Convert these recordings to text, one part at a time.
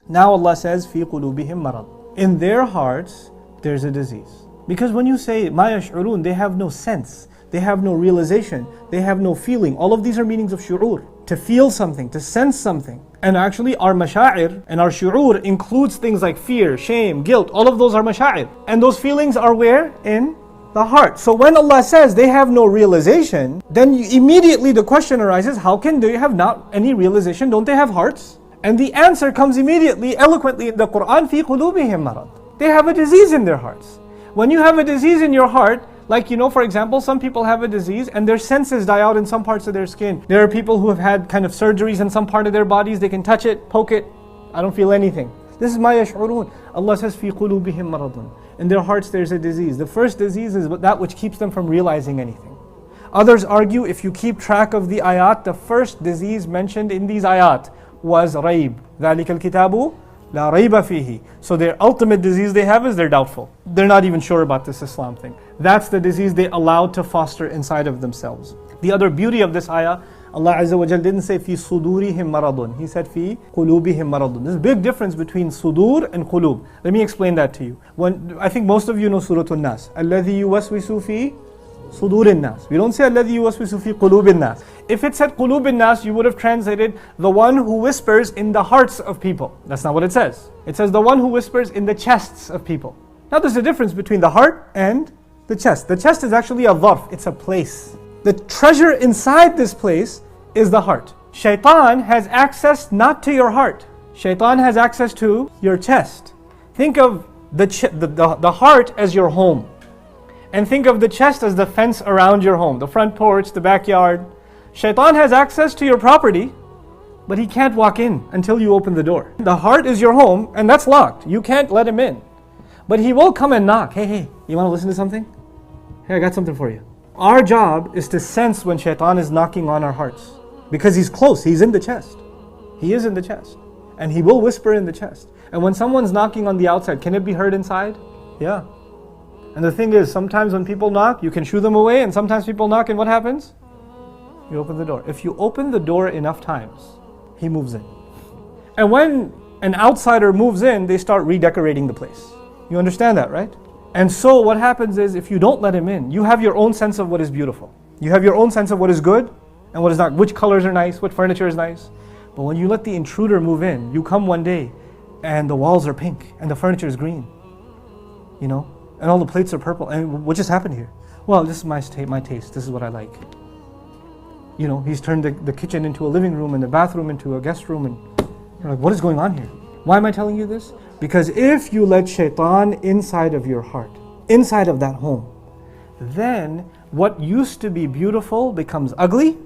Now Allah says, فِي قُلُوبِهِمْ مَرَضٌ. In their hearts, there's a disease. Because when you say, مَا يَشْعُرُونَ, they have no sense, they have no realization, they have no feeling. All of these are meanings of shu'ur. To feel something, to sense something. And actually our masha'ir and our shu'ur includes things like fear, shame, guilt. All of those are masha'ir. And those feelings are where? In the heart. So when Allah says they have no realization, then immediately the question arises, how can they have not any realization? Don't they have hearts? And the answer comes immediately, eloquently in the Quran, فِي قُلُوبِهِمْ مَرَضٌ. They have a disease in their hearts. When you have a disease in your heart, like for example, some people have a disease and their senses die out in some parts of their skin. There are people who have had kind of surgeries in some part of their bodies, they can touch it, poke it, I don't feel anything. This is مَا يَشْعُرُونَ. Allah says, فِي قُلُوبِهِمْ مَرَضٌ. In their hearts there's a disease. The first disease is that which keeps them from realizing anything. Others argue if you keep track of the ayat, the first disease mentioned in these ayat was raib. ذَلِكَ الْكِتَابُ لَا رَيْبَ فِيهِ. So their ultimate disease they have is they're doubtful. They're not even sure about this Islam thing. That's the disease they allowed to foster inside of themselves. The other beauty of this ayah, Allah Azza wa Jal didn't say فِي صُدُورِهِمْ مَرَضٌ. He said فِي قُلُوبِهِمْ مَرَضٌ. There's a big difference between sudur and qulub. Let me explain that to you. I think most of you know Surah An-Nas. الَّذِي يُوَسْوِسُ فِي صُدُورِ النَّاسِ. We don't say الَّذِي يُوَسْوِسُ فِي قُلُوبِ النَّاسِ. If it said قُلُوبِ النَّاسِ, you would have translated the one who whispers in the hearts of people. That's not what it says. It says the one who whispers in the chests of people. Now there's a difference between the heart and the chest. The chest is actually a dharf, it's a place. The treasure inside this place is the heart. Shaitan has access not to your heart. Shaitan has access to your chest. Think of the heart as your home. And think of the chest as the fence around your home, the front porch, the backyard. Shaitan has access to your property, but he can't walk in until you open the door. The heart is your home, and that's locked. You can't let him in. But he will come and knock. Hey, you want to listen to something? Hey, I got something for you. Our job is to sense when shaitan is knocking on our hearts. Because he's close, he's in the chest. He is in the chest. And he will whisper in the chest. And when someone's knocking on the outside, can it be heard inside? Yeah. And the thing is, sometimes when people knock, you can shoo them away, and sometimes people knock and what happens? You open the door. If you open the door enough times, he moves in. And when an outsider moves in, they start redecorating the place. You understand that, right? And so what happens is, if you don't let him in, you have your own sense of what is beautiful. You have your own sense of what is good and what is not. Which colors are nice, what furniture is nice. But when you let the intruder move in, you come one day and the walls are pink and the furniture is green. And all the plates are purple. And what just happened here? Well, this is my taste. This is what I like. He's turned the kitchen into a living room and the bathroom into a guest room. And you're like, what is going on here? Why am I telling you this? Because if you let shaitan inside of your heart, inside of that home, then what used to be beautiful becomes ugly,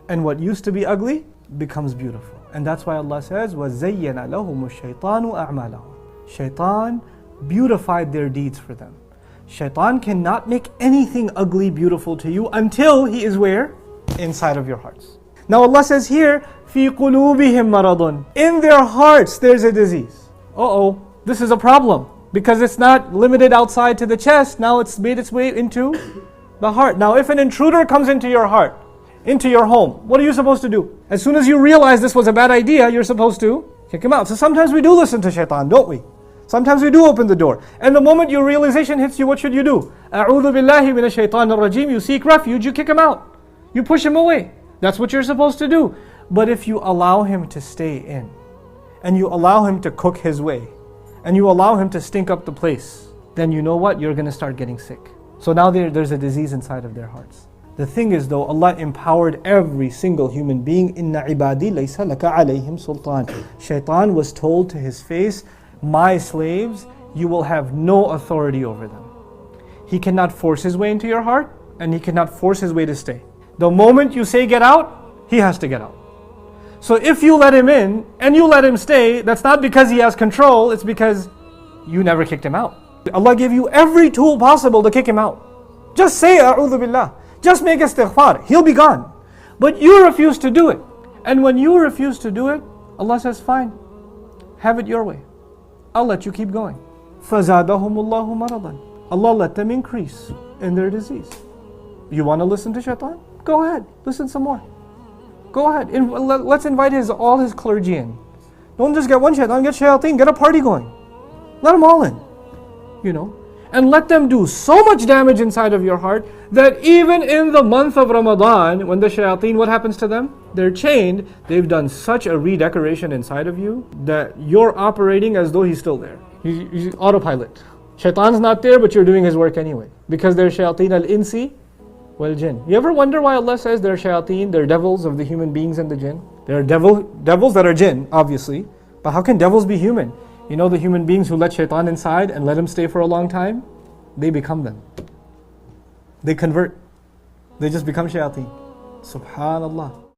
and what used to be ugly becomes beautiful. And that's why Allah says, وَزَيَّنَ لَهُمُ الشَّيْطَانُ أَعْمَالَهُم. Shaitan beautified their deeds for them. Shaitan cannot make anything ugly beautiful to you until he is where? Inside of your hearts. Now Allah says here, فِي قُلُوبِهِمْ مَرَضٌ. In their hearts there's a disease. This is a problem. Because it's not limited outside to the chest, now it's made its way into the heart. Now if an intruder comes into your heart, into your home, what are you supposed to do? As soon as you realize this was a bad idea, you're supposed to kick him out. So sometimes we do listen to shaitan, don't we? Sometimes we do open the door. And the moment your realization hits you, what should you do? أَعُوذُ بِاللَّهِ مِنَ الشَّيْطَانِ الرَّجِيمِ. You seek refuge, you kick him out. You push him away. That's what you're supposed to do. But if you allow him to stay in, and you allow him to cook his way, and you allow him to stink up the place, then you know what? You're going to start getting sick. So now there's a disease inside of their hearts. The thing is though, Allah empowered every single human being. Inna ibadi laysa laka alayhim sultan. Shaitan was told to his face, my slaves, you will have no authority over them. He cannot force his way into your heart, and he cannot force his way to stay. The moment you say get out, he has to get out. So if you let him in and you let him stay, that's not because he has control, it's because you never kicked him out. Allah gave you every tool possible to kick him out. Just say a'udhu billah. Just make istighfar. He'll be gone. But you refuse to do it. And when you refuse to do it, Allah says, fine, have it your way. I'll let you keep going. فَزَادَهُمُ اللَّهُ مَرَضًا. Allah let them increase in their disease. You want to listen to shaitan? Go ahead, listen some more. Go ahead, let's invite all his clergy in Don't just get one shaitan, get shayateen, get a party going. Let them all in, and let them do so much damage inside of your heart that even in the month of Ramadan, when the shayateen, what happens to them? They're chained. They've done such a redecoration inside of you that you're operating as though he's still there. He's autopilot. Shaitan's not there, but you're doing his work anyway. Because they're shayateen al-insi wal-jinn. You ever wonder why Allah says they're shayateen, they're devils of the human beings and the jinn? They're devils that are jinn, obviously. But how can devils be human? You know the human beings who let shaitan inside and let him stay for a long time? They become them. They convert. They just become shayateen. Subhanallah.